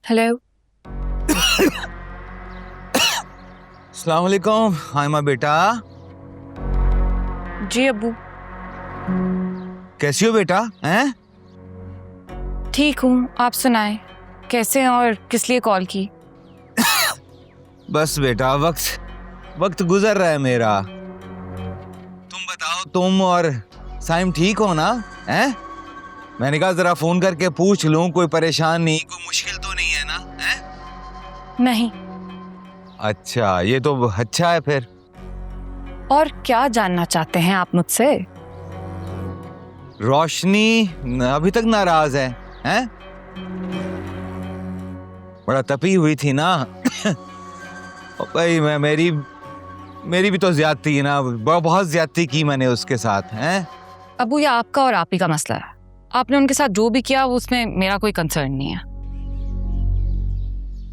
Hello. अस्सलाम वालेकुम हाइमा बेटा। जी अब्बू। कैसी हो बेटा? हैं? ठीक हूँ, आप सुनाएं, कैसे हैं और किस लिए कॉल की? बस बेटा वक्त गुजर रहा है मेरा। तुम बताओ, तुम और साइम ठीक हो ना? हैं? मैंने कहा जरा फोन करके पूछ लूं, कोई परेशान नहीं, कोई मुश्किल तो नहीं है ना? हैं? नहीं। अच्छा, ये तो अच्छा है फिर। और क्या जानना चाहते हैं आप मुझसे? रोशनी अभी तक नाराज है? हैं? बड़ा तपी हुई थी ना। और भाई मेरी भी तो ज्यादती है ना, बहुत ज्यादती की मैंने उसके साथ। हैं? अब्बू, ये आपका और आप ही का मसला है। आपने उनके साथ जो भी किया उसमें मेरा कोई कंसर्न नहीं है।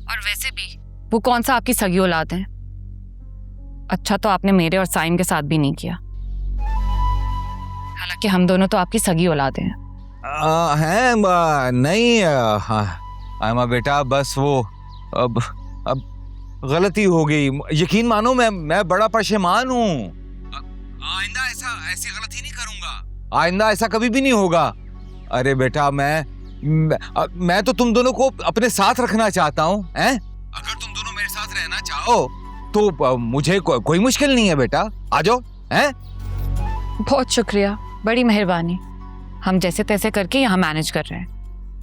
और वैसे भी वो कौन सा आपकी सगी औलाद है? अच्छा तो आपने मेरे और साइम के साथ भी नहीं किया, हालांकि हम दोनों तो आपकी सगी औलाद हैं। नहीं आयमा बेटा, बस वो अब गलती हो गई, यकीन मानो। मैं बड़ा परेशान हूँ। आइंदा ऐसी गलती नहीं करूंगा, आइंदा ऐसा कभी भी नहीं होगा। अरे बेटा, मैं तो तुम दोनों को अपने साथ रखना चाहता हूँ। अगर तुम दोनों मेरे साथ रहना चाहो तो मुझे कोई मुश्किल नहीं है बेटा, आ जाओ। हैं? बहुत शुक्रिया, बड़ी मेहरबानी। हम जैसे तैसे करके यहाँ मैनेज कर रहे हैं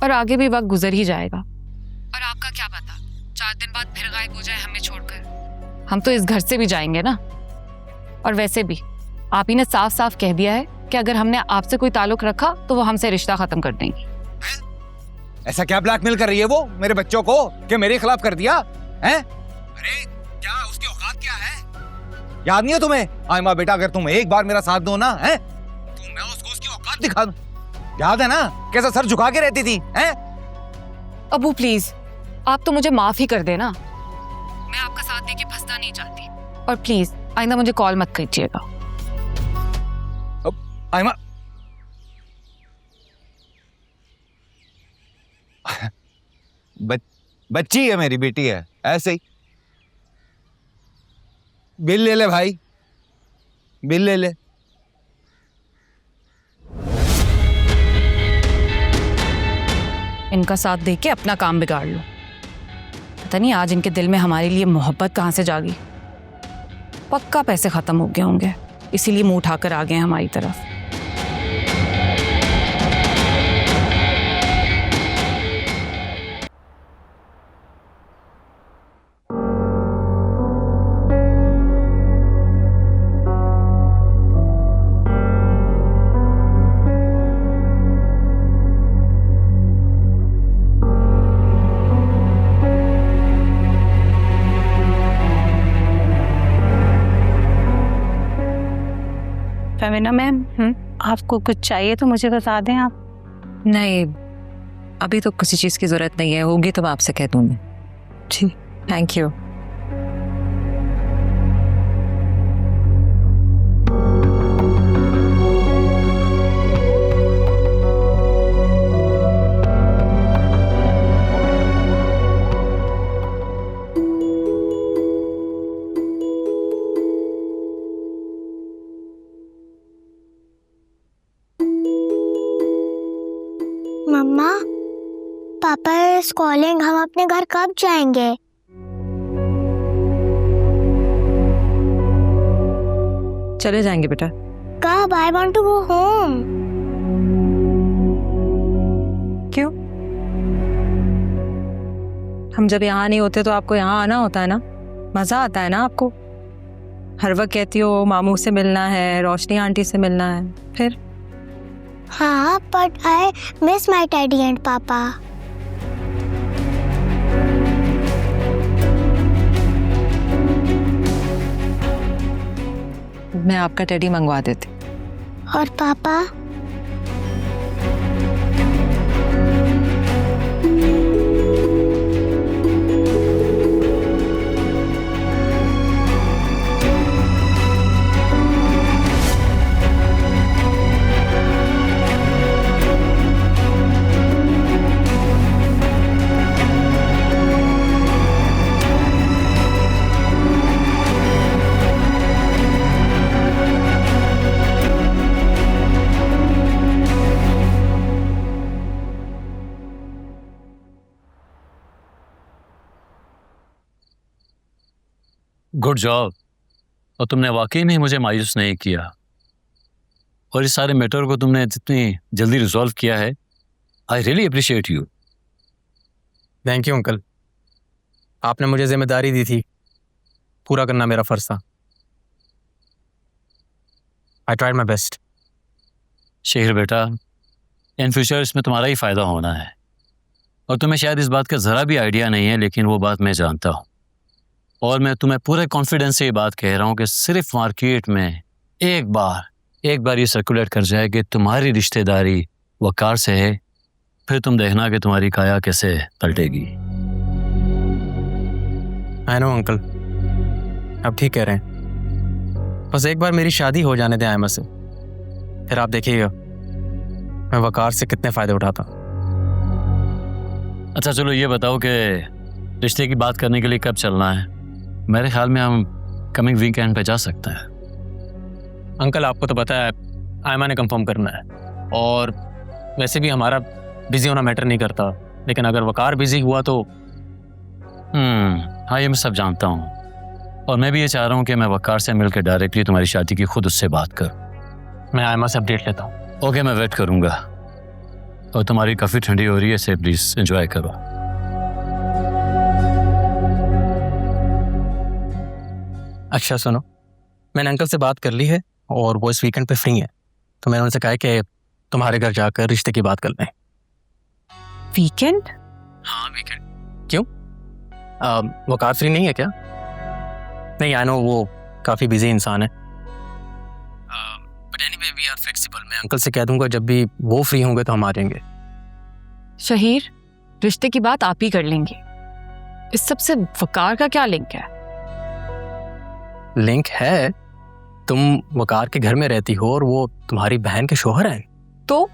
और आगे भी वक्त गुजर ही जाएगा। और आपका क्या पता 4 दिन बाद फिर गायब हो जाए हमें छोड़कर। हम तो इस घर से भी जाएंगे ना। और वैसे भी आप ही ने साफ साफ कह दिया है कि अगर हमने आपसे कोई ताल्लुक रखा तो वो हमसे रिश्ता खत्म कर देंगी। ऐसा क्या ब्लैकमेल कर रही है वो मेरे बच्चों को कि मेरे खिलाफ कर दिया? हैं? अरे क्या उसकी औकात क्या है? याद नहीं है तुम्हें आयमा बेटा? अगर तुम एक बार मेरा साथ दो ना, हैं, तो मैं उसको उसकी औकात दिखा दूं। याद है ना कैसा सर झुका के रहती थी? हैं? अबू प्लीज, आप तो मुझे माफ ही कर देना। मैं आपका साथ देके फंसना नहीं चाहती। और प्लीज आइंदा मुझे कॉल मत कीजिएगा। आयमा बच्ची है मेरी, बेटी है, ऐसे ही। बिल ले ले भाई, बिल ले ले। इनका साथ देके अपना काम बिगाड़ लो। पता नहीं आज इनके दिल में हमारे लिए मोहब्बत कहाँ से जागी। पक्का पैसे खत्म हो गए होंगे, इसीलिए मुंह उठाकर आ गए हैं हमारी तरफ। फेमिना मैम, आपको कुछ चाहिए तो मुझे बता दें आप। नहीं, अभी तो किसी चीज़ की ज़रूरत नहीं है, होगी तो मैं आपसे कह दूँगी। जी थैंक यू। मम्मा, पापा इज कॉलिंग, हम अपने घर कब जाएंगे? चले जाएंगे बेटा। कब? I want to go home. क्यों? हम जब यहाँ नहीं होते तो आपको यहाँ आना होता है ना, मज़ा आता है ना आपको। हर वक्त कहती हो मामू से मिलना है, रोशनी आंटी से मिलना है, फिर? हाँ, but I miss my daddy and पापा। मैं आपका टेडी मंगवा देती। और पापा? Good job. और तुमने वाकई में मुझे मायूस नहीं किया, और इस सारे मैटर को तुमने जितनी जल्दी रिजॉल्व किया है, I really appreciate you. Thank you uncle, आपने मुझे जिम्मेदारी दी थी, पूरा करना मेरा फर्ज था। I tried my best. Shekhar बेटा, इन फ्यूचर इसमें तुम्हारा ही फ़ायदा होना है, और तुम्हें शायद इस बात का ज़रा भी आइडिया नहीं है, लेकिन वो बात मैं जानता हूँ। और मैं तुम्हें पूरे कॉन्फिडेंस से ये बात कह रहा हूँ कि सिर्फ मार्केट में एक बार ये सर्कुलेट कर जाए कि तुम्हारी रिश्तेदारी वकार से है, फिर तुम देखना कि तुम्हारी काया कैसे पलटेगी। आई नो अंकल, आप ठीक कह रहे हैं। बस एक बार मेरी शादी हो जाने दें आयमा से, फिर आप देखिएगा मैं वकार से कितने फ़ायदे उठाता। अच्छा चलो ये बताओ कि रिश्ते की बात करने के लिए कब चलना है? मेरे ख्याल में हम कमिंग वीकेंड पे जा सकते हैं। अंकल आपको तो पता है आयमा ने कंफर्म करना है, और वैसे भी हमारा बिजी होना मैटर नहीं करता, लेकिन अगर वकार बिजी हुआ तो हाँ, ये मैं सब जानता हूँ, और मैं भी ये चाह रहा हूँ कि मैं वकार से मिलकर डायरेक्टली तुम्हारी शादी की खुद उससे बात करूँ। मैं आयमा से अपडेट लेता हूँ। ओके, मैं वेट करूँगा। और तुम्हारी काफ़ी ठंडी हो रही है, इसे प्लीज़ एंजॉय करो। अच्छा सुनो, मैंने अंकल से बात कर ली है और वो इस वीकेंड पे फ्री है, तो मैंने उनसे कहा है कि तुम्हारे घर जाकर रिश्ते की बात कर लें। वीकेंड? हाँ वीकेंड। क्यों, वकार फ्री नहीं है क्या? नहीं, आई नो वो काफ़ी बिजी इंसान है, but anyway we are flexible. मैं अंकल से कह दूंगा जब भी वो फ्री होंगे तो हम आ जाएंगे। शहीर, रिश्ते की बात आप ही कर लेंगे, इस सब से वकार का क्या लिंक है? लिंक है, तुम वकार के घर में रहती हो और वो तुम्हारी बहन के शोहर हैं, तो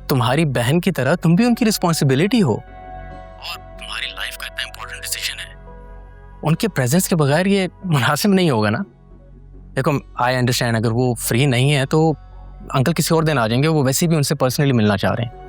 तुम्हारी बहन की तरह तुम भी उनकी रिस्पॉन्सिबिलिटी हो, और तुम्हारी लाइफ का इतना इंपॉर्टेंट डिसीजन है, उनके प्रेजेंस के बगैर ये मुनासिब नहीं होगा ना। देखो आई अंडरस्टैंड, अगर वो फ्री नहीं है तो अंकल किसी और दिन आ जाएंगे, वो वैसे भी उनसे पर्सनली मिलना चाह रहे हैं।